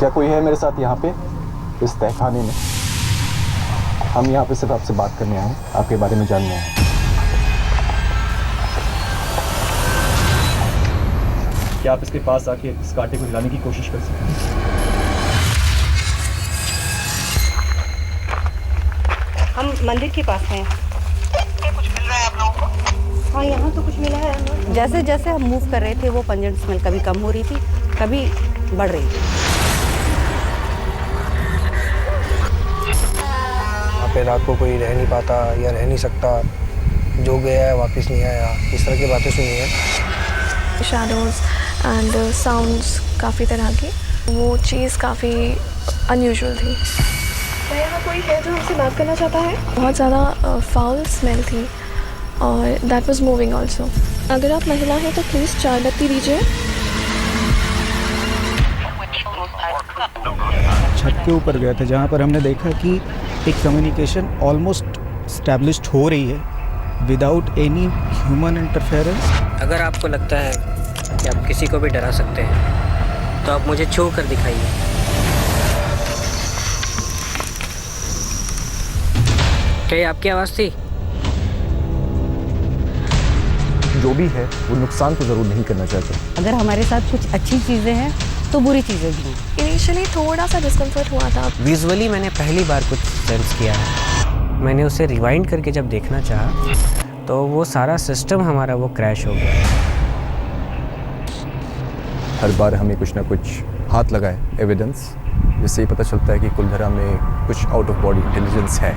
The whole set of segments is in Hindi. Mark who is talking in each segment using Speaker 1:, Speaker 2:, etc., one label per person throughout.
Speaker 1: क्या कोई है मेरे साथ यहाँ पे इस तहखाने में? हम यहाँ पे सिर्फ आपसे बात करने आए, आपके बारे में जानने आए। क्या आप इसके पास आके इस कांटे को हिलाने की कोशिश कर सकते हैं?
Speaker 2: हम मंदिर के पास हैं। कुछ मिल रहा है आप लोगों को? हाँ, यहाँ तो कुछ मिला है। जैसे जैसे हम मूव कर रहे थे वो पंजेंट स्मेल कभी कम हो रही थी, कभी बढ़ रही थी।
Speaker 3: यहाँ पे रात को कोई रह नहीं पाता या रह नहीं सकता, जो गया है वापस नहीं आया, इस तरह की बातें सुनी है।
Speaker 4: शैडोज एंड साउंड्स काफ़ी तरह की, वो चीज़ काफ़ी अनयूजुअल थी। यहाँ कोई है जो हमसे बात करना चाहता है? बहुत ज़्यादा फाउल स्मेल थी और दैट वाज मूविंग आल्सो। अगर आप महिला हैं तो प्लीज़ चाय बत्ती दीजिए।
Speaker 5: छत के ऊपर गया था जहाँ पर हमने देखा कि एक कम्युनिकेशन ऑलमोस्ट स्टैब्लिश्ड हो रही है विदाउट एनी ह्यूमन इंटरफेरेंस।
Speaker 6: अगर आपको लगता है कि आप किसी को भी डरा सकते हैं तो आप मुझे छू कर दिखाइए। क्या ये आपकी आवाज़ थी?
Speaker 1: जो भी है वो नुकसान तो ज़रूर नहीं करना चाहते।
Speaker 2: अगर हमारे साथ कुछ अच्छी चीज़ें हैं तो बुरी चीज़ें भी हैं।
Speaker 4: इनिशियली थोड़ा सा डिस्कम्फर्ट हुआ था।
Speaker 6: विजुअली मैंने पहली बार कुछ सेंस किया है। मैंने उसे रिवाइंड करके जब देखना चाहा तो वो सारा सिस्टम हमारा वो क्रैश हो गया।
Speaker 1: हर बार हमें कुछ ना कुछ हाथ लगाए एविडेंस, जिससे ये पता चलता है कि कुलधरा में कुछ आउट ऑफ बॉडी इंटेलिजेंस है।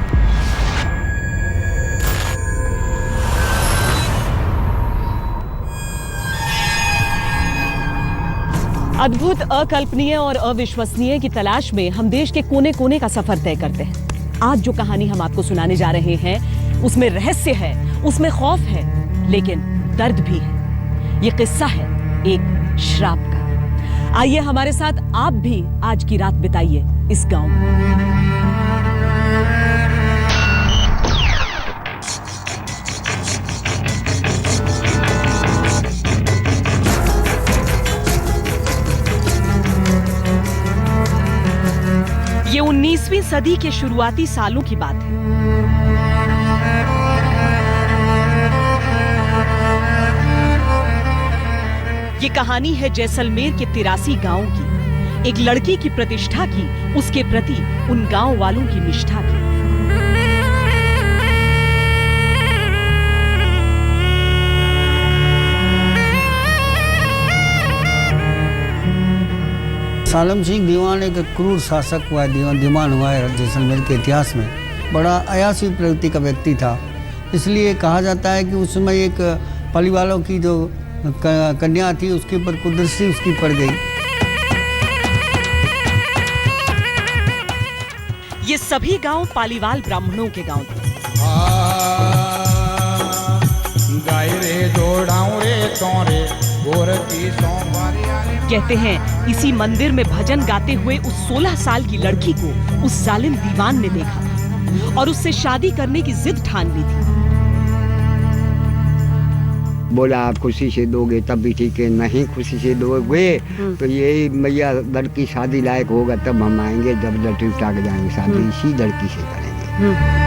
Speaker 7: अद्भुत, अकल्पनीय और अविश्वसनीय की तलाश में हम देश के कोने कोने का सफर तय करते हैं। आज जो कहानी हम आपको सुनाने जा रहे हैं उसमें रहस्य है, उसमें खौफ है, लेकिन दर्द भी है। ये किस्सा है एक श्राप का। आइए हमारे साथ आप भी आज की रात बिताइए इस गांव में। ये 19वीं सदी के शुरुआती सालों की बात है। ये कहानी है जैसलमेर के 83 गांव की, एक लड़की की प्रतिष्ठा की, उसके प्रति उन गांव वालों की निष्ठा की।
Speaker 8: सालम सिंह दीवान एक क्रूर शासक हुआ, दीवान हुआ है जैसलमेर के इतिहास में। बड़ा अयासी प्रवृत्ति का व्यक्ति था। इसलिए कहा जाता है कि उस समय एक पालीवालों की जो कन्या थी उसके ऊपर कुदृष्टि उसकी पड़ गई।
Speaker 7: ये सभी गांव पालीवाल ब्राह्मणों के गांव थे। कहते हैं इसी मंदिर में भजन गाते हुए उस 16 साल की लड़की को उस जालिम दीवान ने देखा और उससे शादी करने की जिद ठान ली थी।
Speaker 9: बोला आप खुशी से दोगे तब भी ठीक है, नहीं खुशी से दोगे तो यही मैया लड़की शादी लायक होगा तब हम आएंगे, जब लड़की उठा के जाएंगे शादी इसी लड़की से करेंगे।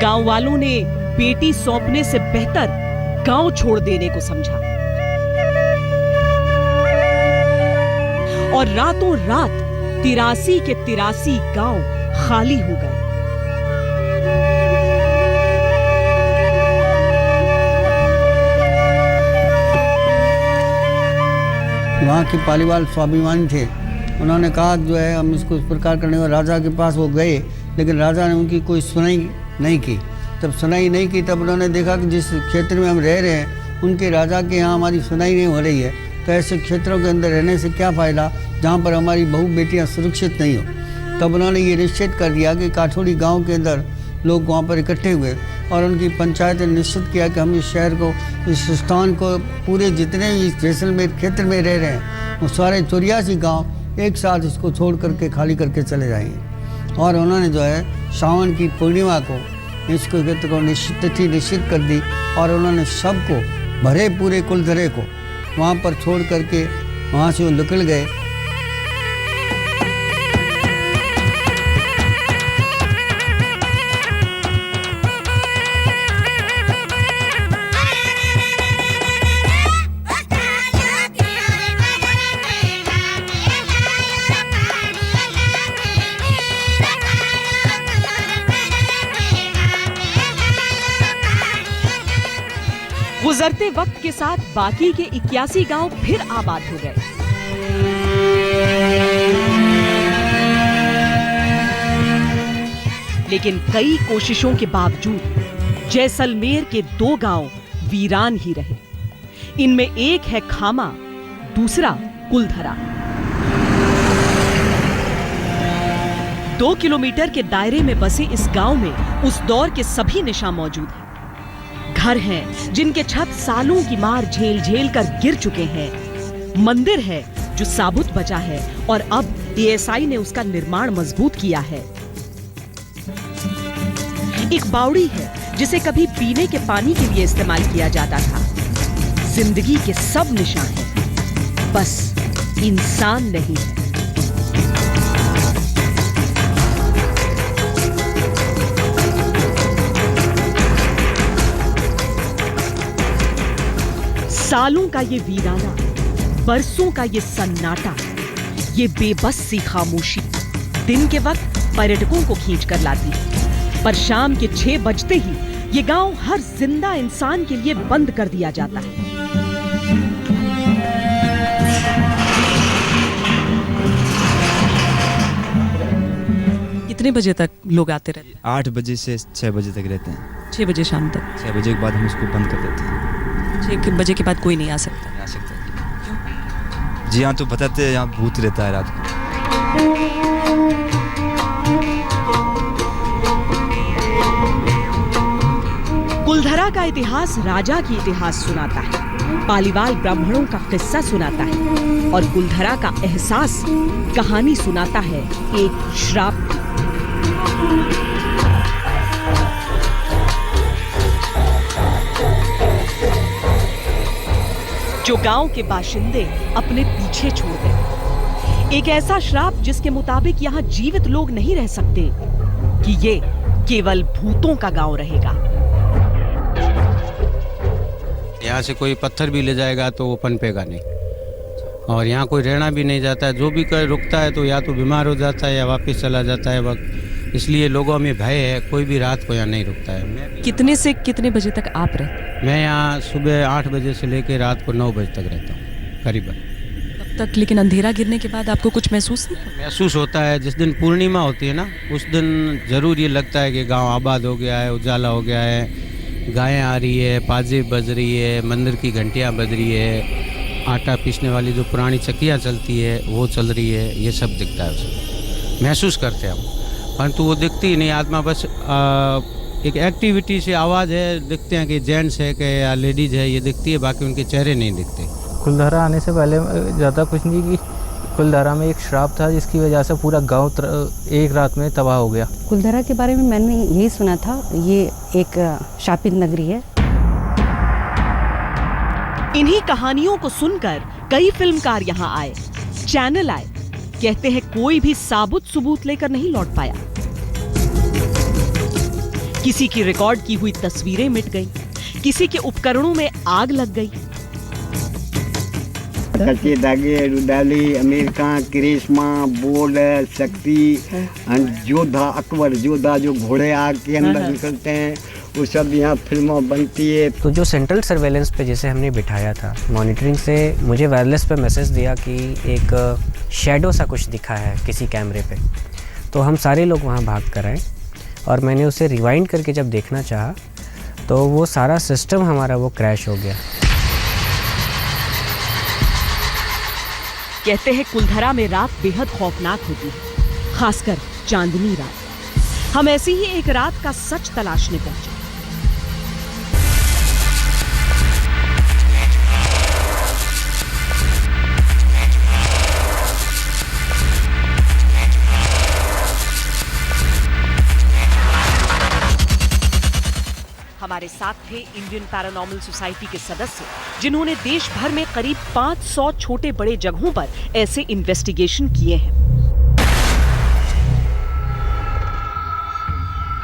Speaker 7: गांव वालों ने बेटी सौंपने से बेहतर गांव छोड़ देने को समझा और रातों रात 83 के 83 गांव खाली हो गए।
Speaker 8: वहाँ के पालीवाल स्वाभिमानी थे। उन्होंने कहा जो है हम इसको इस प्रकार करने और राजा के पास वो गए, लेकिन राजा ने उनकी कोई सुनाई नहीं की। जब सुनाई नहीं की तब उन्होंने देखा कि जिस क्षेत्र में हम रह रहे हैं उनके राजा के यहाँ हमारी सुनाई नहीं हो रही है, तो ऐसे क्षेत्रों के अंदर रहने से क्या फ़ायदा जहाँ पर हमारी बहू बेटियाँ सुरक्षित नहीं हो। तब उन्होंने ये निश्चित कर दिया कि काठोड़ी गांव के अंदर लोग वहाँ पर इकट्ठे हुए और उनकी पंचायत ने निश्चित किया कि हम इस शहर को, इस स्थान को, पूरे जितने भी इस जैसलमेर क्षेत्र में रह रहे हैं वो सारे 84 गाँव एक साथ इसको छोड़ करके खाली करके चले जाएंगे। और उन्होंने जो है सावन की पूर्णिमा को इसको क्षेत्र को निश्चित तिथि निश्चित कर दी और उन्होंने सबको भरे पूरे कुलधरे को वहाँ पर छोड़ करके वहाँ से वो निकल गए।
Speaker 7: गुजरते वक्त के साथ बाकी के 81 गांव फिर आबाद हो गए। लेकिन कई कोशिशों के बावजूद जैसलमेर के 2 गांव वीरान ही रहे। इनमें एक है खामा, दूसरा कुलधरा। 2 किलोमीटर के दायरे में बसे इस गांव में उस दौर के सभी निशान मौजूद हैं। घर हैं जिनके छत सालों की मार झेल झेल कर गिर चुके हैं। मंदिर है जो साबुत बचा है और अब एएसआई ने उसका निर्माण मजबूत किया है। एक बावड़ी है जिसे कभी पीने के पानी के लिए इस्तेमाल किया जाता था। जिंदगी के सब निशान हैं, बस इंसान नहीं है। सालों का ये वीराना, बरसों का ये सन्नाटा, ये बेबस सी खामोशी दिन के वक्त पर्यटकों को खींच कर लाती है, पर शाम के 6 बजते ही ये गांव हर जिंदा इंसान के लिए बंद कर दिया जाता है। कितने बजे तक लोग आते रहते हैं?
Speaker 10: 8 बजे से 6 बजे तक रहते हैं।
Speaker 7: 6 बजे शाम तक?
Speaker 10: 6 बजे के बाद हम इसको बंद कर देते हैं।
Speaker 7: 6 बजे के बाद कोई नहीं आ सकता?
Speaker 10: नहीं आ सकता जी। हाँ, तो बताते हैं यहाँ भूत रहता है रात को।
Speaker 7: कुलधरा का इतिहास राजा की इतिहास सुनाता है, पालीवाल ब्राह्मणों का किस्सा सुनाता है और कुलधरा का एहसास कहानी सुनाता है एक श्राप की। जो गांव के बाशिंदे अपने पीछे छोड़ गए। एक ऐसा श्राप जिसके मुताबिक यहाँ जीवित लोग नहीं रह सकते, कि ये केवल भूतों का गांव रहेगा।
Speaker 11: यहाँ से कोई पत्थर भी ले जाएगा तो वो पनपेगा नहीं, और यहाँ कोई रहना भी नहीं जाता है। जो भी कोई रुकता है तो या तो बीमार हो जाता है या वापस चला जाता है वक्त। इसलिए लोगों में भय है, कोई भी रात को यहाँ नहीं रुकता है।
Speaker 7: कितने से कितने बजे तक आप रहते?
Speaker 11: मैं यहाँ सुबह 8 बजे से लेकर रात को 9 बजे तक रहता हूँ करीबन।
Speaker 7: तब तक लेकिन अंधेरा गिरने के बाद आपको कुछ महसूस नहीं?
Speaker 11: महसूस होता है। जिस दिन पूर्णिमा होती है ना, उस दिन ज़रूर ये लगता है कि गांव आबाद हो गया है, उजाला हो गया है, गायें आ रही है, पाजे बज रही है, मंदिर की घंटियाँ बज रही है, आटा पीसने वाली जो पुरानी चक्कियाँ चलती है वो चल रही है। ये सब दिखता है, उसमें महसूस करते हैं हम। परंतु वो दिखती ही नहीं, आत्मा बस एक एक्टिविटी से आवाज़ है, दिखते हैं कि जेंट्स है कि या लेडीज़ है, ये दिखती है, बाकी उनके चेहरे नहीं दिखते।
Speaker 6: कुलधरा आने से पहले ज़्यादा कुछ नहीं, कि कुलधरा में एक श्राप था जिसकी वजह से पूरा गांव एक रात में तबाह हो गया।
Speaker 2: कुलधरा के बारे में मैंने यही सुना था, ये एक शापित नगरी है।
Speaker 7: इन्हीं कहानियों को सुनकर कई फिल्मकार यहाँ आए, चैनल आए। कहते हैं कोई भी साबुत सबूत लेकर नहीं लौट पाया। किसी की रिकॉर्ड की हुई तस्वीरें मिट गई, किसी के उपकरणों में आग लग गई।
Speaker 9: कच्चे धागे, रुदाली, अमीर खान, करिश्मा, बोल, शक्ति, जोधा, अकबर जोधा, जो घोड़े आग के अंदर निकलते हैं, वो सब यहाँ फिल्मों बनती है।
Speaker 6: तो जो सेंट्रल सर्वेलेंस पे जैसे हमने बिठाया था, मॉनिटरिंग से मुझे वायरलेस पे मैसेज दिया कि एक शैडो सा कुछ दिखा है किसी कैमरे पे। तो हम सारे लोग वहाँ भाग कर आए और मैंने उसे रिवाइंड करके जब देखना चाहा तो वो सारा सिस्टम हमारा वो क्रैश हो गया।
Speaker 7: कहते हैं कुलधरा में रात बेहद खौफनाक होती है, खासकर चांदनी रात। हम ऐसी ही एक रात का सच तलाशने पहुंचे। हमारे साथ थे इंडियन पैरानॉर्मल सोसाइटी के सदस्य, जिन्होंने देश भर में करीब 500 छोटे बड़े जगहों पर ऐसे इन्वेस्टिगेशन किए हैं।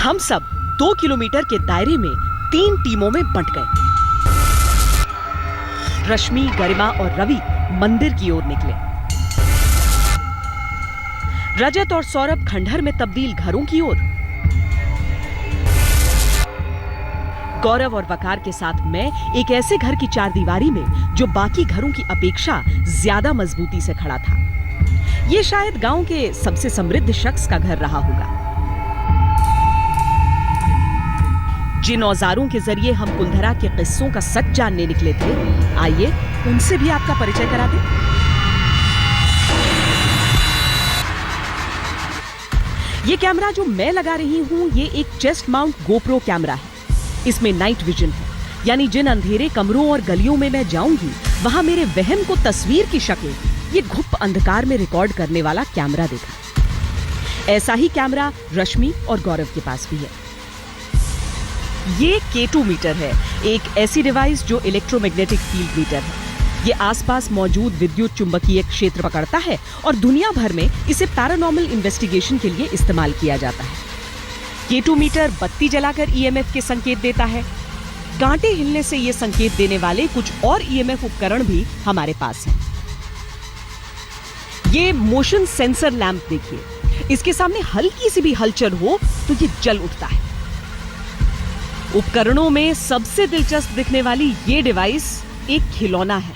Speaker 7: हम सब 2 किलोमीटर के दायरे में 3 टीमों में बंट गए। रश्मि, गरिमा और रवि मंदिर की ओर निकले। रजत और सौरभ खंडहर में तब्दील घरों की ओर। गौरव और वकार के साथ मैं एक ऐसे घर की चारदीवारी में जो बाकी घरों की अपेक्षा ज्यादा मजबूती से खड़ा था। ये शायद गांव के सबसे समृद्ध शख्स का घर रहा होगा। जिन औजारों के जरिए हम कुलधरा के किस्सों का सच जानने निकले थे, आइए उनसे भी आपका परिचय करा दें। ये कैमरा जो मैं लगा रही हूं, ये एक चेस्ट माउंट गोप्रो कैमरा है। इसमें नाइट विजन है, यानी जिन अंधेरे कमरों और गलियों में मैं जाऊंगी, वहां मेरे वहम को तस्वीर की शक्ल ये घुप अंधकार में रिकॉर्ड करने वाला कैमरा देगा। ऐसा ही कैमरा रश्मि और गौरव के पास भी है। ये K2 मीटर है, एक ऐसी डिवाइस जो इलेक्ट्रोमैग्नेटिक फील्ड मीटर है। ये आसपास मौजूद विद्युत चुंबकीय क्षेत्र पकड़ता है और दुनिया भर में इसे पैरानॉर्मल इन्वेस्टिगेशन के लिए इस्तेमाल किया जाता है। K2 मीटर बत्ती जलाकर EMF के संकेत देता है। कांटे हिलने से ये संकेत देने वाले कुछ और EMF उपकरण भी हमारे पास हैं। ये मोशन सेंसर लैंप देखिए, इसके सामने हल्की सी भी हलचल हो तो ये जल उठता है। उपकरणों में सबसे दिलचस्प दिखने वाली ये डिवाइस एक खिलौना है,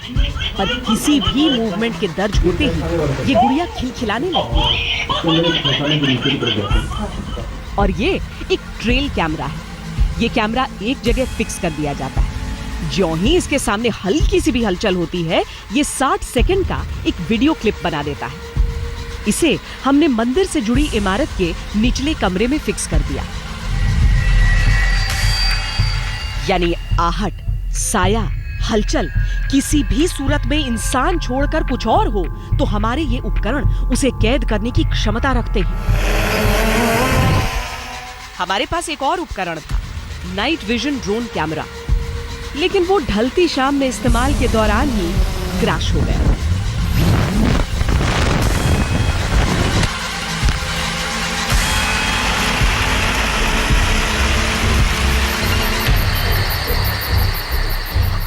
Speaker 7: पर किसी भी मूवमेंट के दर्ज होते ही ये गुड़िया खिलखिलाने लगती है। और ये एक ट्रेल कैमरा है। ये कैमरा एक जगह फिक्स कर दिया जाता है। ज्यों ही इसके सामने हल्की सी भी हलचल होती है, ये 60 सेकंड का एक वीडियो क्लिप बना देता है। इसे हमने मंदिर से जुड़ी इमारत के निचले कमरे में फिक्स कर दिया। यानी आहट, साया, हलचल किसी भी सूरत में इंसान छोड़कर कुछ और हो तो हमारे ये उपकरण उसे कैद करने की क्षमता रखते हैं। हमारे पास एक और उपकरण था, नाइट विजन ड्रोन कैमरा, लेकिन वो ढलती शाम में इस्तेमाल के दौरान ही क्रैश हो गया।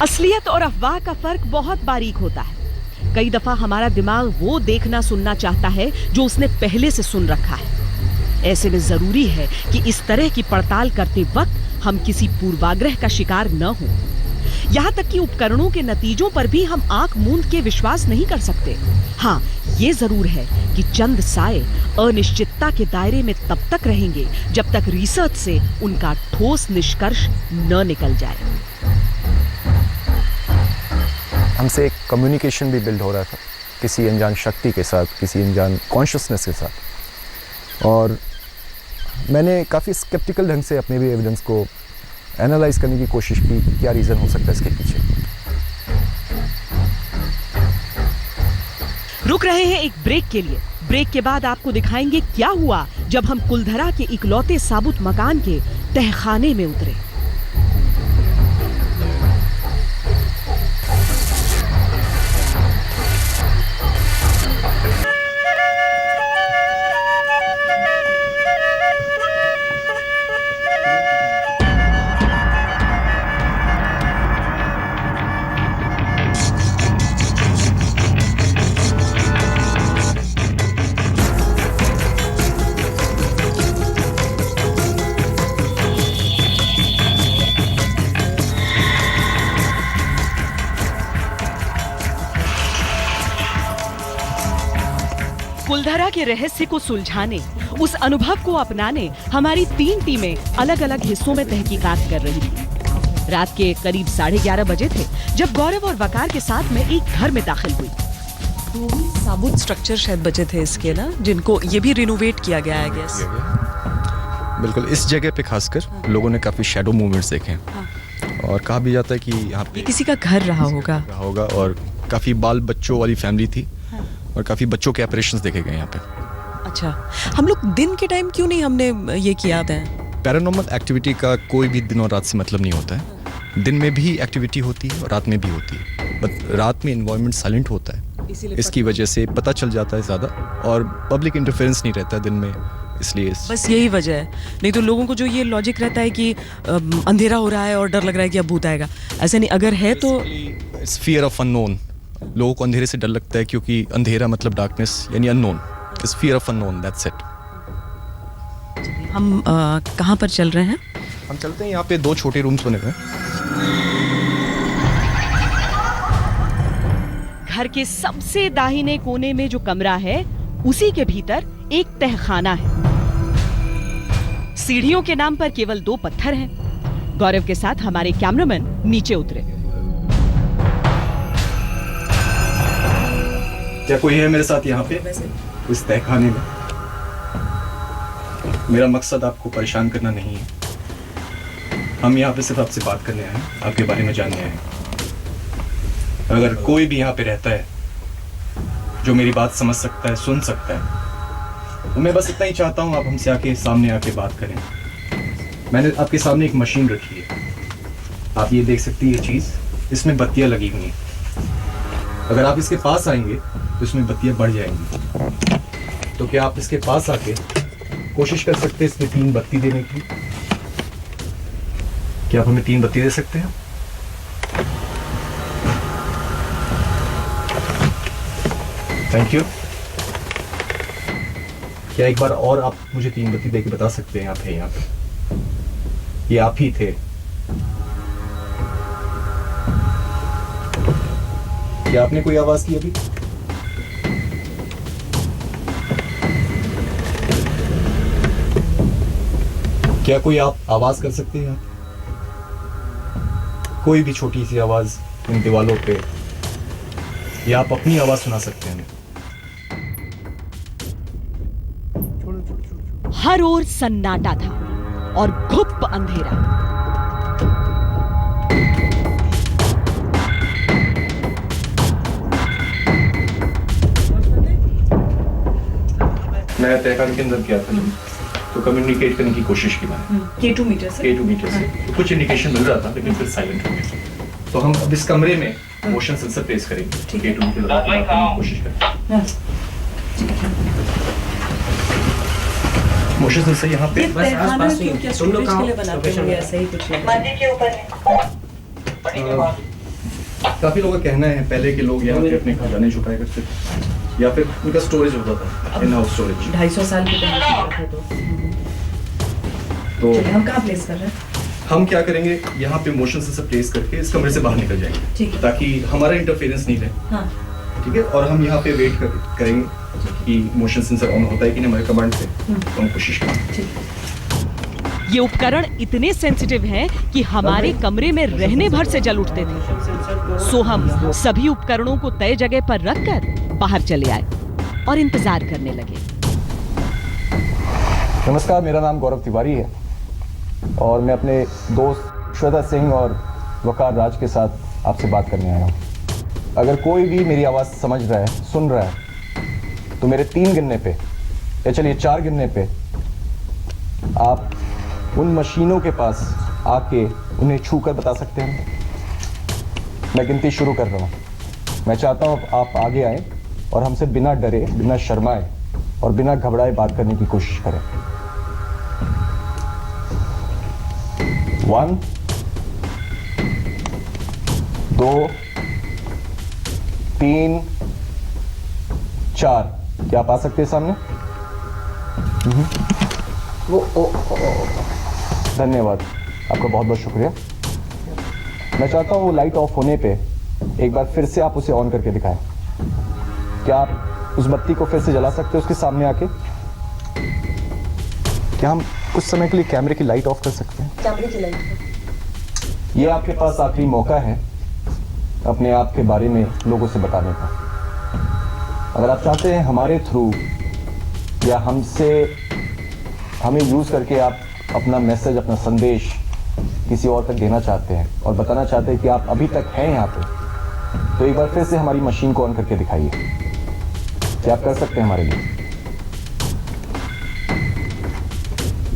Speaker 7: असलियत और अफवाह का फर्क बहुत बारीक होता है। कई दफा हमारा दिमाग वो देखना सुनना चाहता है जो उसने पहले से सुन रखा है। ऐसे में जरूरी है कि इस तरह की पड़ताल करते वक्त हम किसी पूर्वाग्रह का शिकार न हों। यहाँ तक कि उपकरणों के नतीजों पर भी हम आंख मूंद के विश्वास नहीं कर सकते। हाँ, ये जरूर है कि चंद साए अनिश्चितता के दायरे में तब तक रहेंगे जब तक रिसर्च से उनका ठोस निष्कर्ष न निकल जाए।
Speaker 1: हमसे एक कम्युनिकेशन भी बिल्ड हो रहा था किसी अनजान शक्ति के साथ, किसी अनजान कॉन्शियसनेस के साथ। और मैंने काफ़ी स्केप्टिकल ढंग से अपने भी एविडेंस को एनालाइज करने की कोशिश की, क्या रीज़न हो सकता है इसके पीछे।
Speaker 7: रुक रहे हैं एक ब्रेक के लिए। ब्रेक के बाद आपको दिखाएंगे क्या हुआ जब हम कुलधरा के इकलौते साबुत मकान के तहखाने में उतरे। कुलधरा के रहस्य को सुलझाने, उस अनुभव को अपनाने हमारी 3 टीमें अलग अलग हिस्सों में तहकीकात कर रही थी। रात के करीब 11:30 बजे थे जब गौरव और वकार के साथ मैं एक घर में दाखिल हुई।
Speaker 12: साबुत स्ट्रक्चर शायद बचे थे इसके ना, जिनको ये भी रिनोवेट किया गया है गैस।
Speaker 1: बिल्कुल, इस जगह पे खासकर लोगों ने काफ़ी शैडो मूवमेंट्स देखे हैं। हाँ। और कहा भी जाता है कि यहाँ पे
Speaker 12: किसी का घर रहा होगा
Speaker 1: और काफ़ी बाल बच्चों वाली फैमिली थी। हाँ। और काफ़ी बच्चों के ऑपरेशंस देखे गए यहाँ पे।
Speaker 12: अच्छा, हम लोग दिन के टाइम क्यों नहीं हमने ये किया था?
Speaker 1: पैरानॉर्मल एक्टिविटी का कोई भी दिन और रात से मतलब नहीं होता है। दिन में भी एक्टिविटी होती है और रात में भी होती है, बट रात में इन्वायरमेंट साइलेंट होता है, इसकी वजह से पता चल जाता है ज़्यादा और पब्लिक इंटरफेरेंस नहीं रहता है दिन में, इसलिए
Speaker 12: बस यही वजह है। नहीं तो लोगों को जो ये लॉजिक रहता है कि अंधेरा हो रहा है और डर लग रहा है कि अब भूत आएगा, ऐसा नहीं। अगर है तो
Speaker 1: इट्स फियर ऑफ अननोन। लोगों को अंधेरे से डर लगता है क्योंकि अंधेरा मतलब डार्कनेस यानी unknown. It's fear of unknown, that's it.
Speaker 12: हम कहाँ पर चल रहे हैं?
Speaker 1: हम चलते हैं, यहाँ पे 2 छोटे रूम्स बने हुए हैं।
Speaker 7: घर के सबसे दाहिने कोने में जो कमरा है उसी के भीतर एक तहखाना है। सीढ़ियों के नाम पर केवल 2 पत्थर हैं। गौरव के साथ हमारे कैमरामैन नीचे उतरे।
Speaker 1: क्या कोई है मेरे साथ यहाँ पे इस तहखाने में? मेरा मकसद आपको परेशान करना नहीं है। हम यहाँ पे सिर्फ आपसे बात करने आए हैं, आपके बारे में जानने आए हैं। अगर कोई भी यहाँ पे रहता है जो मेरी बात समझ सकता है, सुन सकता है, तो मैं बस इतना ही चाहता हूँ आप हमसे आके सामने आके बात करें। मैंने आपके सामने एक मशीन रखी है, आप ये देख सकती हैं ये चीज़, इसमें बत्तियाँ लगी हुई हैं। अगर आप इसके पास आएंगे तो इसमें बत्तियाँ बढ़ जाएंगी। तो क्या आप इसके पास आके कोशिश कर सकते हैं इसमें 3 बत्ती देने की? क्या आप हमें 3 बत्ती दे सकते हैं? Thank you. क्या एक बार और आप मुझे 3 बत्ती देके बता सकते हैं आप हैं यहाँ पे? ये आप ही थे? क्या आपने कोई आवाज की अभी? क्या कोई आप आवाज कर सकते हैं? कोई भी छोटी सी आवाज इन दीवालों पे, या आप अपनी आवाज सुना सकते हैं?
Speaker 7: हर ओर सन्नाटा था और घुप अंधेरा।
Speaker 1: मैं तहखाने के अंदर गया था तो कम्युनिकेट करने की कोशिश की मैंने
Speaker 12: K2 मीटर से।
Speaker 1: तो कुछ इंडिकेशन मिल रहा था लेकिन फिर साइलेंट हो गया। तो हम अब इस कमरे में मोशन सेंसर प्लेस करेंगे। K2 मीटर करने की कोशिश करेंगे। मोशन सेंसर यहाँ पे
Speaker 12: बस आसपास ही है। तुम लोग के लिए बनाते होंगे ऐसा ही कुछ है। मंदिर के ऊपर है।
Speaker 1: काफी लोगों का कहना है पहले के लोग यहाँ पे अपने खजाने छुपाया करते थे या फिर उनका स्टोरेज होता था, इन हाउस स्टोरेज।
Speaker 12: 250 साल के पहले तो हम कहाँ प्लेस कर रहे हैं?
Speaker 1: हम क्या करेंगे, यहाँ पे मोशन सेंसर प्लेस करके इस कमरे से बाहर निकल जाएंगे ताकि हमारा इंटरफेरेंस नहीं रहे।
Speaker 12: हाँ।
Speaker 1: ठीक है, और हम यहाँ पे वेट करेंगे कि मोशन सेंसर ऑन होता है कि नहीं हमारे कमांड से, तो हम कोशिश करेंगे।
Speaker 7: ये उपकरण इतने सेंसिटिव हैं कि हमारे कमरे में रहने भर से जल उठते थे। सो हम सभी उपकरणों को तय जगह पर रखकर बाहर चले आए और इंतजार करने लगे।
Speaker 1: नमस्कार, मेरा नाम गौरव तिवारी है और मैं अपने दोस्त श्वेता सिंह और वकार राज के साथ आपसे बात करने आया हूँ। अगर कोई भी मेरी आवाज़ समझ रहा है, सुन रहा है, तो मेरे 3 गिनने पे या चलिए 4 गिनने पे आप उन मशीनों के पास आके उन्हें छू कर बता सकते हैं। मैं गिनती शुरू कर रहा हूँ। मैं चाहता हूँ आप आगे आए और हमसे बिना डरे, बिना शर्माए और बिना घबराए बात करने की कोशिश करें। 1 2 3 4। क्या आप आ सकते हैं सामने? धन्यवाद, आपका बहुत बहुत शुक्रिया। मैं चाहता हूँ वो लाइट ऑफ होने पे एक बार फिर से आप उसे ऑन करके दिखाएं। क्या आप उस बत्ती को फिर से जला सकते हैं उसके सामने आके? क्या हम कुछ समय के लिए कैमरे की लाइट ऑफ कर सकते हैं?
Speaker 12: कैमरे की लाइट।
Speaker 1: ये आपके पास आखिरी मौका है अपने आप के बारे में लोगों से बताने का। अगर आप चाहते हैं हमारे थ्रू या हमें यूज़ करके आप अपना मैसेज, अपना संदेश किसी और तक देना चाहते हैं और बताना चाहते हैं कि आप अभी तक हैं यहाँ पे, तो एक बार फिर से हमारी मशीन को ऑन करके दिखाइए। क्या आप कर सकते हैं हमारे लिए?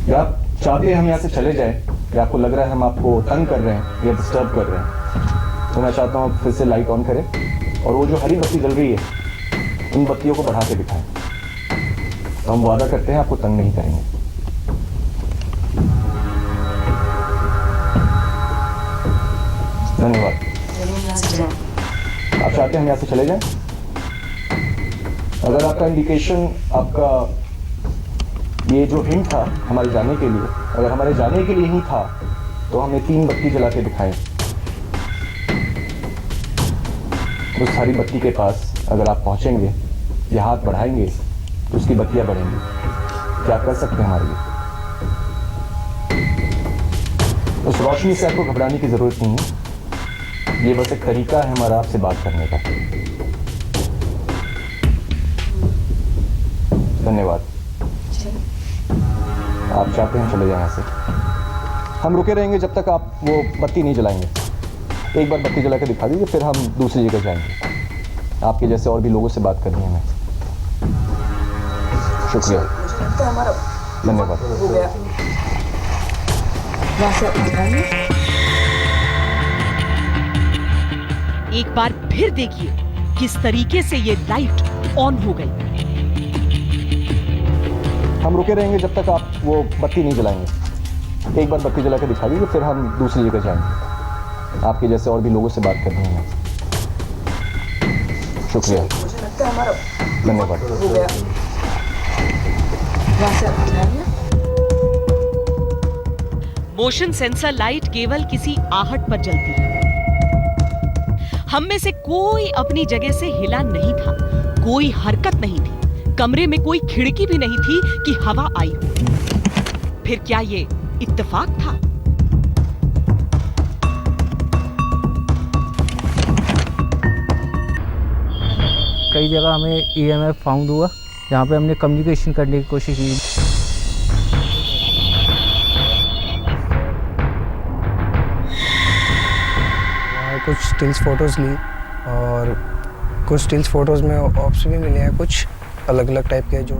Speaker 1: क्या आप चाहते हैं हम यहाँ से चले जाएं या आपको लग रहा है हम आपको तंग कर रहे हैं या डिस्टर्ब कर रहे हैं, तो मैं चाहता हूँ आप फिर से लाइट ऑन करें और वो जो हरी बत्ती जल रही है उन बत्तियों को बढ़ा के दिखाएं। तो हम वादा करते हैं आपको तंग नहीं करेंगे। धन्यवाद। आप चाहते हैं हम यहाँ से चले जाएं? अगर आपका इंडिकेशन, आपका ये जो हिंट था हमारे जाने के लिए, अगर हमारे जाने के लिए ही था तो हमें 3 बत्ती जला के दिखाएं। उस हरी बत्ती के पास अगर आप पहुंचेंगे या हाथ बढ़ाएंगे तो उसकी बत्तियां बढ़ेंगी। क्या आप कर सकते हैं हमारे लिए? उस रोशनी से आपको घबराने की जरूरत नहीं है, ये बस एक तरीका है हमारा आपसे बात करने का। धन्यवाद। आप चाहते हैं चले जाएं यहाँ से? हम रुके रहेंगे जब तक आप वो बत्ती नहीं जलाएंगे। एक बार बत्ती जला के दिखा दीजिए, फिर हम दूसरी जगह जाएंगे। आपके जैसे और भी लोगों से बात करनी है हमें। शुक्रिया, धन्यवाद।
Speaker 7: एक बार फिर देखिए किस तरीके से ये लाइट ऑन हो गई।
Speaker 1: हम रुके रहेंगे जब तक आप वो बत्ती नहीं जलाएंगे। एक बार बत्ती जला के दिखा दीजिए, फिर हम दूसरी जगह जाएंगे। आपके जैसे और भी लोगों से बात करनी है हमें। शुक्रिया, धन्यवाद।
Speaker 7: मोशन सेंसर लाइट केवल किसी आहट पर जलती है। हम में से कोई अपनी जगह से हिला नहीं था, कोई हरकत नहीं थी, कमरे में कोई खिड़की भी नहीं थी कि हवा आई हो। फिर क्या ये इत्तेफाक था?
Speaker 13: कई जगह हमें EMF फाउंड हुआ, जहाँ पे हमने कम्युनिकेशन करने की कोशिश की।
Speaker 3: कुछ स्टिल्स फोटोज़ ली और कुछ स्टिल्स फोटोज़ में ऑप्स भी मिले हैं, कुछ अलग अलग टाइप के, जो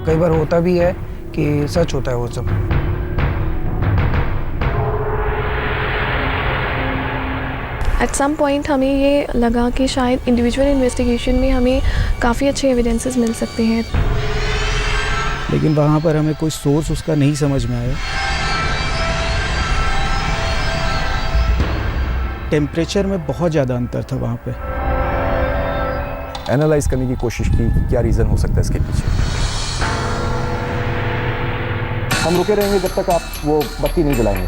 Speaker 3: कई बार होता भी है कि सच होता है वो सब।
Speaker 4: एट सम पॉइंट हमें ये लगा कि शायद इंडिविजुअल इन्वेस्टिगेशन में हमें काफ़ी अच्छे एविडेंसेस मिल सकते हैं,
Speaker 5: लेकिन वहाँ पर हमें कोई सोर्स उसका नहीं समझ में आया। टेम्परेचर में बहुत ज़्यादा अंतर था वहाँ पे।
Speaker 1: एनालाइज करने की कोशिश की कि क्या रीज़न हो सकता है इसके पीछे। हम रुके रहेंगे जब तक आप वो बत्ती नहीं जलाएंगे।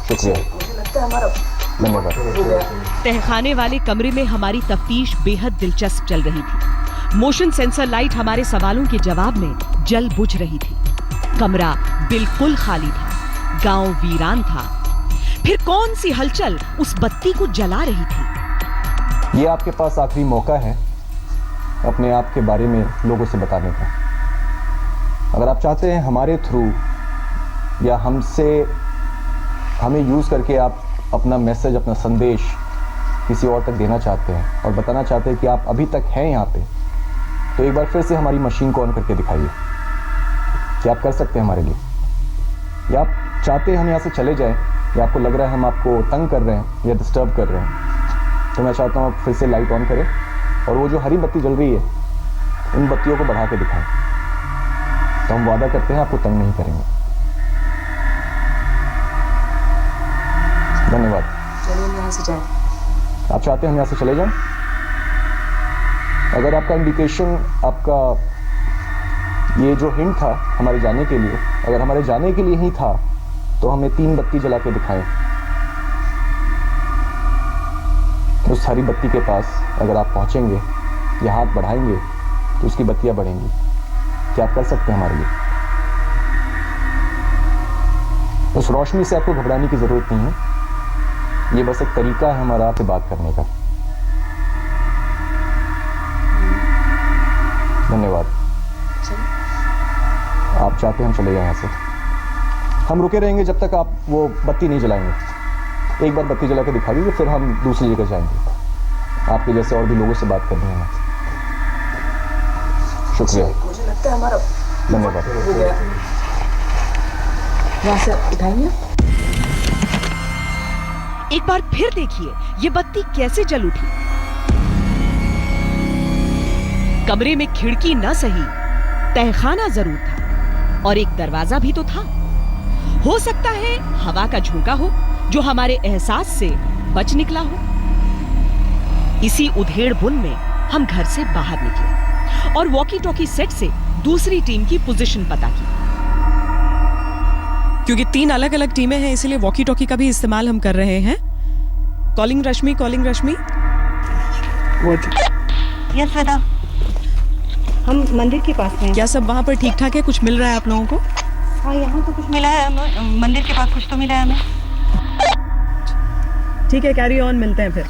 Speaker 1: शुक्रिया, धन्यवाद।
Speaker 7: तहखाने वाले कमरे में हमारी तफ्तीश बेहद दिलचस्प चल रही थी। मोशन सेंसर लाइट हमारे सवालों के जवाब में जल बुझ रही थी। कमरा बिल्कुल खाली था, गांव वीरान था। फिर कौन सी हलचल उस बत्ती को जला रही थी?
Speaker 1: ये आपके पास आखिरी मौका है अपने आप के बारे में लोगों से बताने का। अगर आप चाहते हैं हमारे थ्रू या हमें यूज़ करके आप अपना मैसेज, अपना संदेश किसी और तक देना चाहते हैं और बताना चाहते हैं कि आप अभी तक हैं यहाँ पे, तो एक बार फिर से हमारी मशीन को ऑन करके दिखाइए। क्या आप कर सकते हैं हमारे लिए? या आप चाहते हैं हम यहाँ से चले जाएं या आपको लग रहा है हम आपको तंग कर रहे हैं या डिस्टर्ब कर रहे हैं, तो मैं चाहता हूँ आप फिर से लाइट ऑन करें और वो जो हरी बत्ती जल रही है उन बत्तियों को बढ़ा के दिखाएं। तो हम वादा करते हैं आपको तंग नहीं करेंगे। धन्यवाद।
Speaker 2: चलिए हम यहाँ से जाएं।
Speaker 1: आप चाहते हैं हम यहाँ से चले जाएं? अगर आपका इंडिकेशन, आपका ये जो हिंट था हमारे जाने के लिए, अगर हमारे जाने के लिए ही था तो हमें 3 बत्ती जला के दिखाएं। उस हरी बत्ती के पास अगर आप पहुंचेंगे या हाथ बढ़ाएंगे तो उसकी बत्तियां बढ़ेंगी। क्या आप कर सकते हैं हमारे लिए? उस रोशनी से आपको घबराने की जरूरत नहीं है, ये बस एक तरीका है हमारा आपसे बात करने का। धन्यवाद। आप चाहते हैं हम चले जाएं यहाँ से? हम रुके रहेंगे जब तक आप वो बत्ती नहीं जलाएंगे। एक बार बत्ती जला के दिखा दीजिए, फिर हम दूसरी जगह जाएंगे। आपके जैसे और भी लोगों से बात करनी है हमें। शुक्रिया, धन्यवाद।
Speaker 7: वहाँ से उठाएंगे। एक बार फिर देखिए ये बत्ती कैसे जल उठी। कमरे में खिड़की न सही, तहखाना जरूर था और एक दरवाजा भी तो था। हो सकता है हवा का झोंका हो जो हमारे एहसास से बच निकला हो। इसी उधेड़ बुन में हम घर से बाहर निकले और वॉकी टॉकी सेट से दूसरी टीम की पोजीशन पता की। क्योंकि 3 अलग अलग टीमें हैं इसलिए वॉकी टॉकी का भी इस्तेमाल हम कर रहे हैं। कॉलिंग रश्मि, कॉलिंग रश्मि।
Speaker 2: यस वेदा, हम मंदिर के पास हैं।
Speaker 7: क्या सब वहाँ पर ठीक ठाक है? कुछ मिल रहा है आप लोगों को?
Speaker 2: हाँ, यहाँ तो कुछ मिला है, मंदिर के पास कुछ तो मिला है हमें।
Speaker 7: ठीक है, कैरी ऑन, मिलते हैं फिर।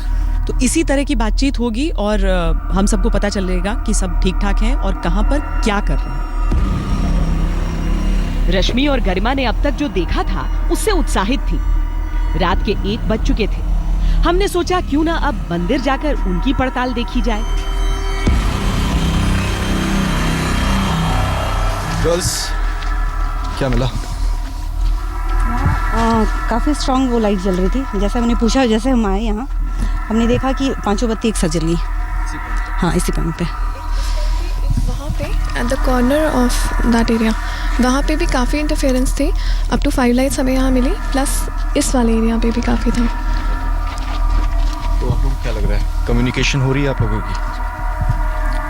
Speaker 7: तो इसी तरह की बातचीत होगी और हम सबको पता चलेगा कि सब ठीक ठाक हैं और कहाँ पर क्या कर रहे हैं। रश्मि और गरिमा ने अब तक जो देखा था उससे उत्साहित थी। रात के 1 बज चुके थे। हमने सोचा क्यों ना अब मंदिर जाकर उनकी पड़ताल देखी जाए।
Speaker 10: गर्ल्स, क्या मिला?
Speaker 2: काफ़ी स्ट्रांग वो लाइट जल रही थी। जैसा मैंने पूछा, जैसे हम आए यहाँ हमने देखा कि 5 बत्ती एक साथ जल गई। हाँ, इसी पॉइंट पे।
Speaker 4: वहाँ पे at the corner of that area वहाँ पे भी काफ़ी इंटरफेरेंस थी। अप टू 5 लाइट्स हमें यहाँ मिली, प्लस इस वाले एरिया पे भी काफ़ी था।
Speaker 10: तो आप लोगों को क्या लग रहा है, कम्युनिकेशन हो रही है आप लोगों की?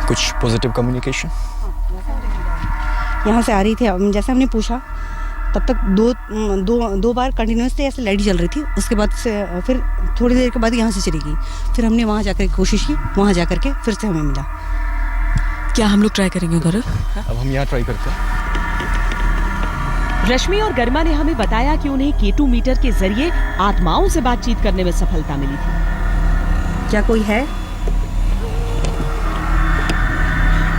Speaker 10: कुछ पॉजिटिव कम्युनिकेशन
Speaker 2: यहाँ से आ रही थी। जैसे हमने पूछा तब तक दो बार कंटिन्यूसली ऐसे लाइट जल रही थी। उसके बाद से फिर थोड़ी देर के बाद यहाँ से चली गई। फिर हमने वहाँ जाकर कोशिश की, वहाँ जाकर के फिर से हमें मिला।
Speaker 7: क्या हम लोग ट्राई करेंगे गौरव?
Speaker 10: अब हम यहाँ ट्राई करते हैं।
Speaker 7: रश्मि और गरिमा ने हमें बताया कि उन्हें K2 मीटर के जरिए आत्माओं से बातचीत करने में सफलता मिली थी।
Speaker 2: क्या कोई है?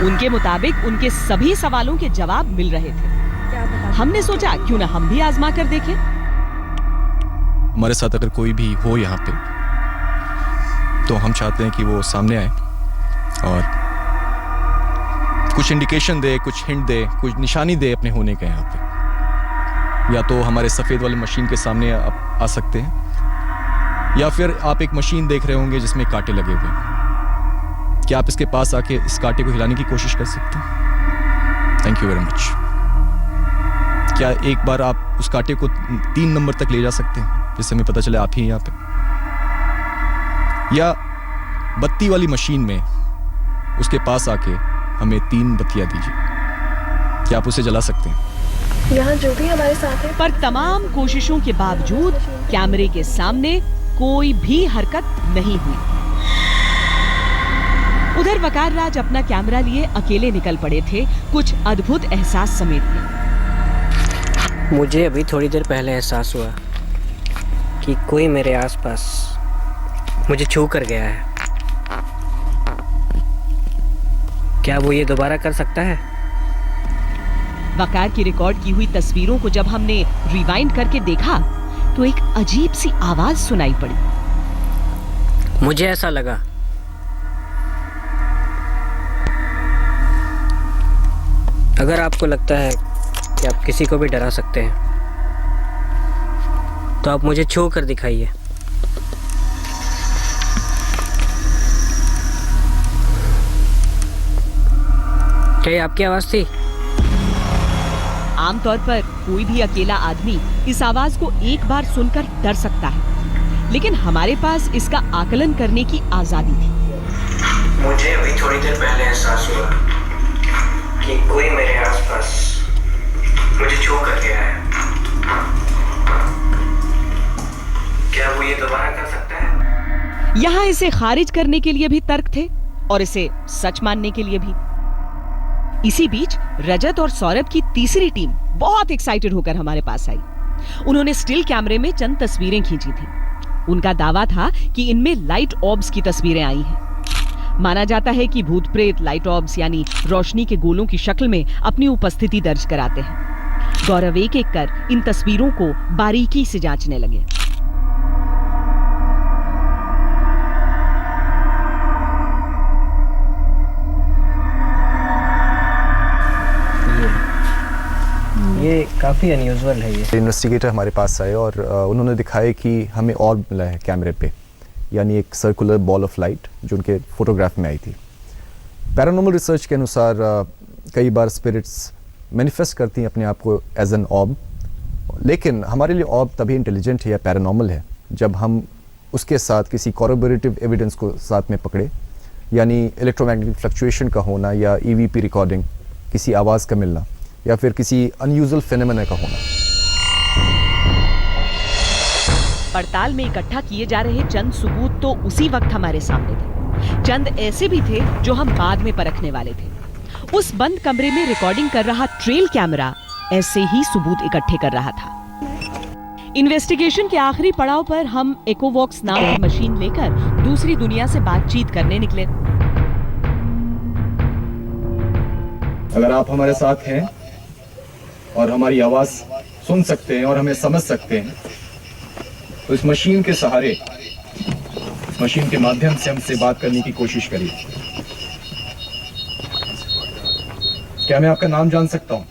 Speaker 7: उनके मुताबिक उनके सभी सवालों के जवाब मिल रहे थे। हमने सोचा क्यों ना हम भी आजमा कर देखें।
Speaker 10: हमारे साथ अगर कोई भी हो यहाँ पे तो हम चाहते हैं कि वो सामने आए और कुछ इंडिकेशन दे, कुछ हिंट दे, कुछ निशानी दे अपने होने का यहाँ पे। या तो हमारे सफ़ेद वाले मशीन के सामने आप आ सकते हैं, या फिर आप एक मशीन देख रहे होंगे जिसमें कांटे लगे हुए हैं। क्या आप इसके पास आके इस कांटे को हिलाने की कोशिश कर सकते हैं? Thank you very much. क्या एक बार आप उस कांटे को 3 नंबर तक ले जा सकते हैं जिससे हमें पता चले आप ही यहाँ पे? या बत्ती वाली मशीन में उसके पास आके हमें 3 बत्तियां दीजिए। क्या आप उसे जला सकते हैं?
Speaker 4: यहाँ जो भी हमारे साथ है।
Speaker 7: पर तमाम कोशिशों के बावजूद कैमरे के सामने कोई भी हरकत नहीं हुई। उधर वकार राज अपना कैमरा लिए अकेले निकल पड़े थे, कुछ अद्भुत एहसास समेटने।
Speaker 6: मुझे अभी थोड़ी देर पहले एहसास हुआ कि कोई मेरे आसपास मुझे छू कर गया है। क्या वो ये दोबारा कर सकता है?
Speaker 7: वकार की रिकॉर्ड की हुई तस्वीरों को जब हमने रिवाइंड करके देखा तो एक अजीब सी आवाज सुनाई पड़ी।
Speaker 6: मुझे ऐसा लगा अगर आपको लगता है कि आप किसी को भी डरा सकते हैं तो आप मुझे छू कर दिखाइए। क्या ये आपकी आवाज थी?
Speaker 7: आमतौर पर कोई भी अकेला आदमी इस आवाज को एक बार सुनकर डर सकता है, लेकिन हमारे पास इसका आकलन करने की आजादी थी।
Speaker 6: मुझे अभी थोड़ी देर पहले एहसास हुआ कि कोई मेरे आसपास मुझे छू कर गया है। क्या वो ये दोबारा कर सकता है?
Speaker 7: यहाँ इसे खारिज करने के लिए भी तर्क थे और इसे सच मानने के लिए भी। इसी बीच रजत और सौरभ की तीसरी टीम बहुत एक्साइटेड होकर हमारे पास आई। उन्होंने स्टिल कैमरे में चंद तस्वीरें खींची थी। उनका दावा था कि इनमें लाइट ऑर्ब्स की तस्वीरें आई हैं। माना जाता है कि भूत प्रेत लाइट ऑर्ब्स यानी रोशनी के गोलों की शक्ल में अपनी उपस्थिति दर्ज कराते हैं। गौरव एक एक कर इन तस्वीरों को बारीकी से जांचने लगे।
Speaker 6: काफ़ी अनयूजुअल है ये।
Speaker 1: इन्वेस्टिगेटर हमारे पास आए और उन्होंने दिखाया कि हमें ऑर्ब मिला है कैमरे पे, यानी एक सर्कुलर बॉल ऑफ लाइट जो उनके फोटोग्राफ में आई थी। पैरानॉर्मल रिसर्च के अनुसार कई बार स्पिरिट्स मैनिफेस्ट करती हैं अपने आप को एज एन ऑर्ब, लेकिन हमारे लिए ऑर्ब तभी इंटेलिजेंट है या पैरानॉर्मल है जब हम उसके साथ किसी कॉरोबोरेटिव एविडेंस को साथ में पकड़े, यानी इलेक्ट्रोमैग्नेटिक फ्लक्चुएशन का होना या ईवीपी रिकॉर्डिंग, किसी आवाज़ का मिलना या फिर किसी अनयूजुअल फेनोमेना का होना।
Speaker 7: पड़ताल में इकट्ठा किए जा रहे चंद सबूत तो उसी वक्त हमारे सामने थे। चंद ऐसे भी थे जो हम बाद में परखने वाले थे। उस बंद कमरे में रिकॉर्डिंग कर रहा ट्रेल कैमरा ऐसे ही सबूत इकट्ठे कर रहा था। इन्वेस्टिगेशन के आखिरी पड़ाव पर हम इकोवॉक्स नाम की मशीन लेकर दूसरी दुनिया से बातचीत करने निकले।
Speaker 10: अगर आप हमारे साथ हैं और हमारी आवाज सुन सकते हैं और हमें समझ सकते हैं, तो इस मशीन के सहारे, इस मशीन के माध्यम से हमसे बात करने की कोशिश करिए। क्या मैं आपका नाम जान सकता हूं?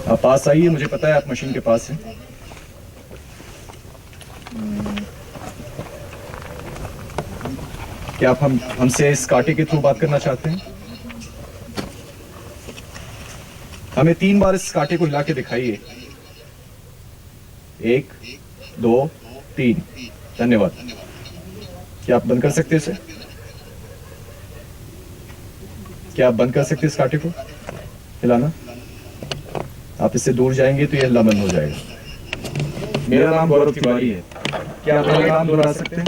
Speaker 10: आप पास आइए, मुझे पता है आप मशीन के पास हैं। क्या आप हमसे इस कांटे के थ्रू बात करना चाहते हैं? हमें 3 बार इस कांटे को हिला के दिखाइए। 1, 2, 3। धन्यवाद। क्या आप बंद कर सकते हैं इसे? क्या आप बंद कर सकते हैं इस कांटे को हिलाना? आप इससे दूर जाएंगे तो यह हिलना बंद हो जाएगा। मेरा नाम गौरव तिवारी है। क्या आप मेरा नाम दोहरा सकते हैं?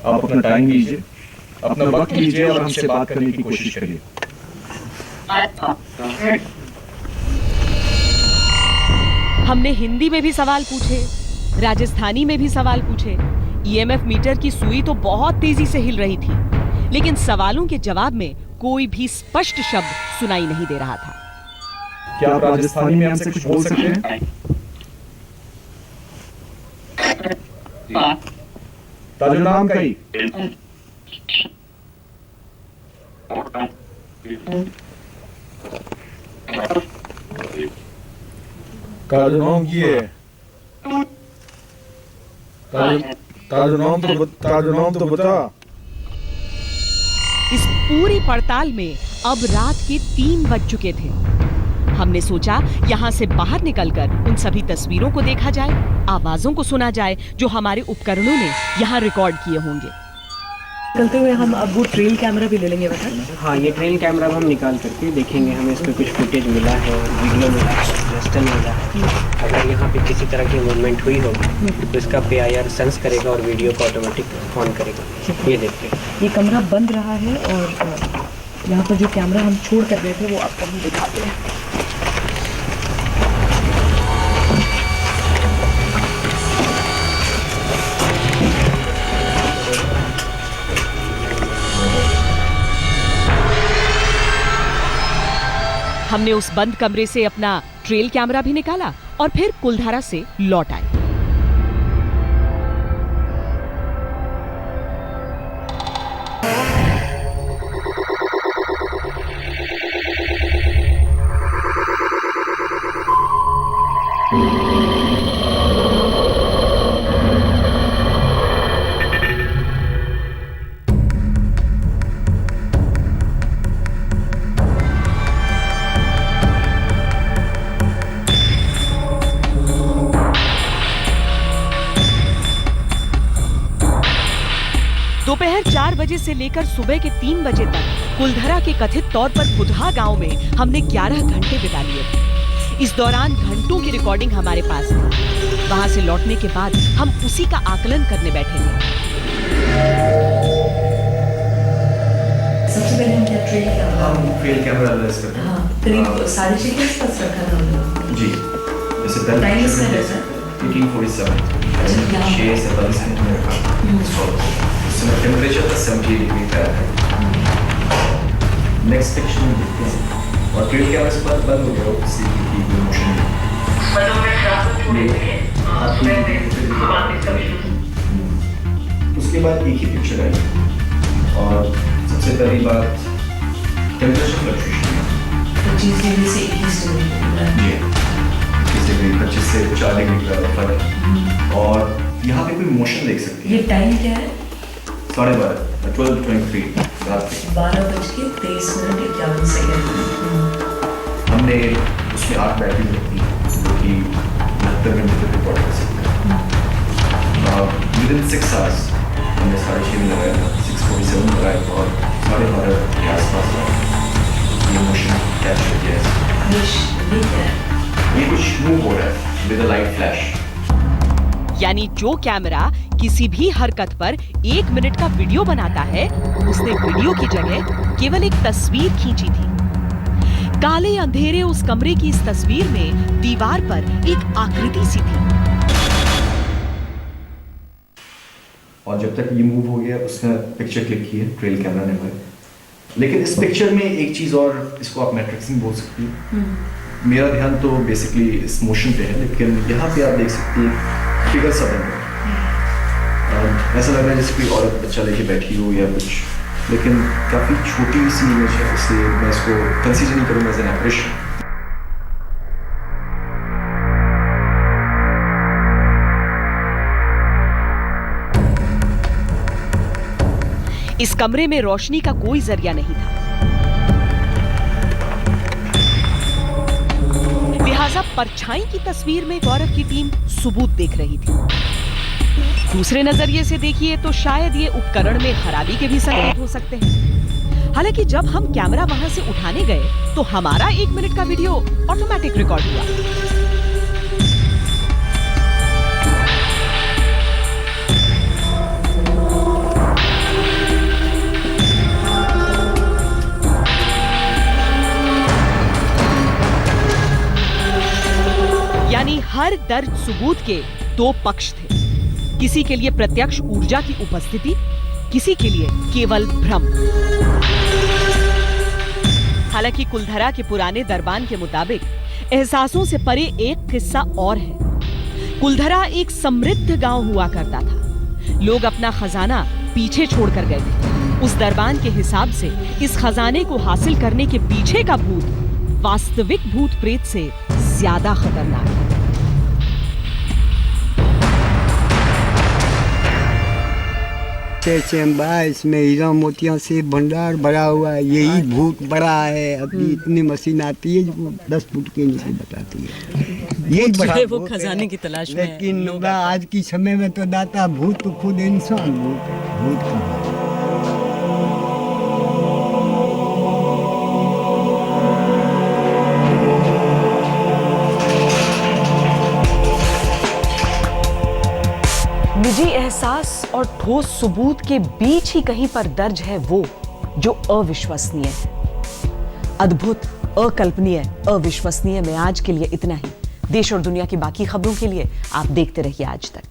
Speaker 10: आप अपना टाइम लीजिए, अपना वक्त लीजिए और हमसे बात करने की कोशिश करिए।
Speaker 7: हमने हिंदी में भी सवाल पूछे, राजस्थानी में भी सवाल पूछे। ईएमएफ मीटर की सुई तो बहुत तेजी से हिल रही थी, लेकिन सवालों के जवाब में कोई भी स्पष्ट शब्द सुनाई नहीं दे रहा था।
Speaker 10: क्या आप राजस्थानी में हमसे कुछ बोल सकते हैं? ताजो नाम का ही
Speaker 14: ताजो नाम की है। ताजो नाम तो बता।
Speaker 7: इस पूरी पड़ताल में अब रात के 3 बज चुके थे। हमने सोचा यहाँ से बाहर निकलकर उन सभी तस्वीरों को देखा जाए, आवाजों को सुना जाए जो हमारे उपकरणों ने यहाँ रिकॉर्ड किए होंगे।
Speaker 12: निकलते हुए हम अब वो ट्रेल कैमरा भी ले लेंगे बता।
Speaker 6: हाँ, ये ट्रेल कैमरा हम निकाल करके देखेंगे, हमें इस पर कुछ फुटेज मिला है, वीडियो मिला है, रजिस्टर मिला है। अगर यहाँ पे किसी तरह की मूवमेंट हुई होगी तो इसका PIR सेंस करेगा और वीडियो को ऑटोमेटिक ऑन करेगा। ये देखते हैं,
Speaker 12: ये कमरा बंद रहा है और यहाँ पर जो कैमरा हम छोड़ कर गए थे वो आपको हम दिखाते हैं।
Speaker 7: हमने उस बंद कमरे से अपना ट्रेल कैमरा भी निकाला और फिर कुलधारा से लौट आए। दोपहर 4 बजे से लेकर सुबह के 3 बजे तक कुलधरा के कथित तौर पर बुधा गांव में हमने 11 घंटे बिता लिए थे। इस दौरान घंटों की रिकॉर्डिंग हमारे पास थी। वहां से लौटने के बाद हम उसी का आकलन करने बैठे थे।
Speaker 12: सबसे पहले हम क्या ट्रेल
Speaker 14: कैमरा एनालाइज करते हैं।
Speaker 12: हाँ, करीब 6:30 के आसपास रखा था हमने।
Speaker 14: जी, जैसे पहले 1847 6 से 22 मिनट में रखा। इसमें टेम्परेचर था 70 डिग्री का है। नेक्स्ट सेक्शन में देखते हैं
Speaker 10: और ट्रेल कैमरा से बंद हो गया किसी की इमोशन उसके बाद एक ही पिक्चर आई और सबसे पहली बात टेम्परेचर फ्लक्चुएशन जी 25 से 4 डिग्री का फर्क और यहाँ पे कोई मोशन देख सकती है।
Speaker 15: ये टाइम क्या है?
Speaker 10: 12:30 12:23 रात के
Speaker 15: 12:23
Speaker 10: हमने उसमें 8 बैटरी रखी जो कि 69 मिनट तक रिकॉर्ड कर सकते हैं। विदिन 6 आवर्स हमने 6:30 में लगाया था 6:47 लगाया था और 12:30 के आसपास ये मोशन कैच हो गया है। ये कुछ मूव हो रहा है विद अ लाइट फ्लैश।
Speaker 7: यानी जो कैमरा किसी भी हरकत पर 1 मिनट का वीडियो बनाता है, उसने वीडियो की जगह केवल एक तस्वीर खींची थी। काले अंधेरे उस कमरे की इस तस्वीर में दीवार पर एक आकृति सी थी।
Speaker 10: और जब तक ये मूव हो गया उसने पिक्चर क्लिक की है ट्रेल कैमरा ने भाई। लेकिन इस पिक्चर में एक चीज़ और, इसको आप मैट्रिक्सिंग बोल सकती है। मेरा ध्यान तो बेसिकली इस मोशन पे है, लेकिन यहाँ पे आप देख सकती हैं फिगर सा बन रहा है। ऐसा लग रहा है जैसे कोई औरत बच्चा लेके बैठी हो या कुछ, लेकिन काफ़ी छोटी सी इमेज है, इसलिए मैं इसको कंसीडर नहीं करूँगा एज एन एप्रेशन।
Speaker 7: इस कमरे में रोशनी का कोई जरिया नहीं था, लिहाजा परछाई की तस्वीर में गौरव की टीम सबूत देख रही थी। दूसरे नजरिए से देखिए तो शायद ये उपकरण में खराबी के भी संकेत हो सकते हैं। हालांकि जब हम कैमरा वहां से उठाने गए तो हमारा 1 मिनट का वीडियो ऑटोमेटिक रिकॉर्ड हुआ। यानी हर दर्ज सबूत के 2 पक्ष थे, किसी के लिए प्रत्यक्ष ऊर्जा की उपस्थिति, किसी के लिए केवल भ्रम। हालांकि कुलधरा के पुराने दरबान के मुताबिक एहसासों से परे एक किस्सा और है। कुलधरा एक समृद्ध गांव हुआ करता था। लोग अपना खजाना पीछे छोड़कर गए थे। उस दरबान के हिसाब से इस खजाने को हासिल करने के पीछे का भूत वास्तविक भूत प्रेत से ज्यादा खतरनाक है।
Speaker 9: चंबा इसमें हीरा मोतिया से भंडार भरा हुआ है, यही भूत बड़ा है। अभी इतनी मशीन आती है जो 10 फुट के नीचे बताती है। यही बड़ा
Speaker 12: वो खजाने की तलाश में
Speaker 9: लेकिन आज की समय में तो दाता भूत तो खुद इंसान भूत का।
Speaker 7: निजी एहसास और ठोस सबूत के बीच ही कहीं पर दर्ज है वो जो अविश्वसनीय है। अद्भुत, अकल्पनीय, अविश्वसनीय में आज के लिए इतना ही। देश और दुनिया की बाकी खबरों के लिए आप देखते रहिए आज तक।